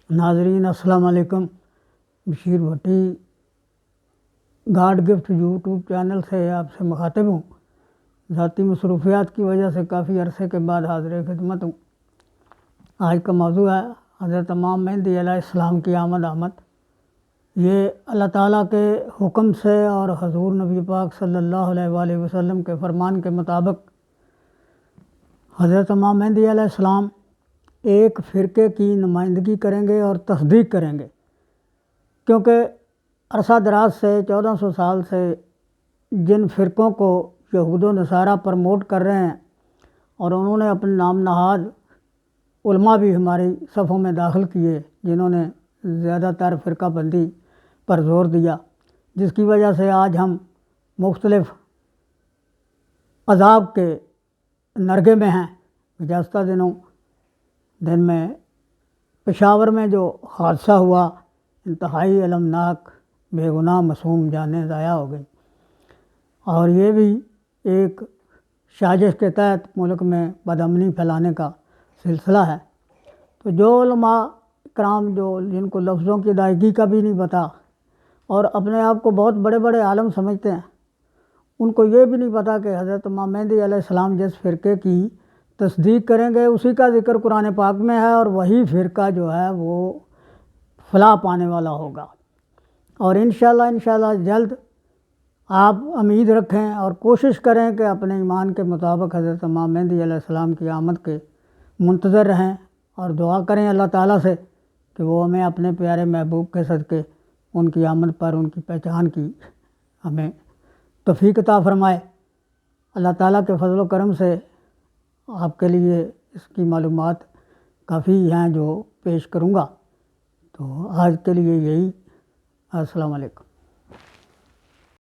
ناظرین السلام علیکم۔ بشیر بھٹی گاڈ گفٹ یوٹیوب چینل سے آپ سے مخاطب ہوں۔ ذاتی مصروفیات کی وجہ سے کافی عرصے کے بعد حاضر خدمت ہوں۔ آج کا موضوع ہے حضرت امام مہدی علیہ السلام کی آمد۔ یہ اللہ تعالیٰ کے حکم سے اور حضور نبی پاک صلی اللہ علیہ وآلہ وسلم کے فرمان کے مطابق حضرت امام مہدی علیہ السلام ایک فرقے کی نمائندگی کریں گے اور تصدیق کریں گے، کیونکہ عرصہ دراز سے 1400 سال سے جن فرقوں کو یہود و نصارہ پروموٹ کر رہے ہیں اور انہوں نے اپنے نام نہاد علماء بھی ہماری صفوں میں داخل کیے، جنہوں نے زیادہ تر فرقہ بندی پر زور دیا، جس کی وجہ سے آج ہم مختلف عذاب کے نرگے میں ہیں۔ گزشتہ دن میں پشاور میں جو حادثہ ہوا، انتہائی المناک، بے گناہ معصوم جانیں ضائع ہو گئی، اور یہ بھی ایک سازش کے تحت ملک میں بدامنی پھیلانے کا سلسلہ ہے۔ تو جو علماء کرام جن کو لفظوں کی ادائیگی کا بھی نہیں پتہ اور اپنے آپ کو بہت بڑے بڑے عالم سمجھتے ہیں، ان کو یہ بھی نہیں پتہ کہ حضرت امام مہدی علیہ السلام جس فرقے کی تصدیق کریں گے اسی کا ذکر قرآن پاک میں ہے، اور وہی فرقہ جو ہے وہ فلاح پانے والا ہوگا۔ اور انشاءاللہ جلد آپ امید رکھیں اور کوشش کریں کہ اپنے ایمان کے مطابق حضرت امام مہدی علیہ السلام کی آمد کے منتظر رہیں، اور دعا کریں اللہ تعالیٰ سے کہ وہ ہمیں اپنے پیارے محبوب کے صدقے ان کی آمد پر ان کی پہچان کی ہمیں توفیق عطا فرمائے۔ اللہ تعالیٰ کے فضل و کرم سے آپ کے لیے اس کی معلومات کافی ہیں جو پیش کروں گا۔ تو آج کے لیے یہی۔ السلام علیکم۔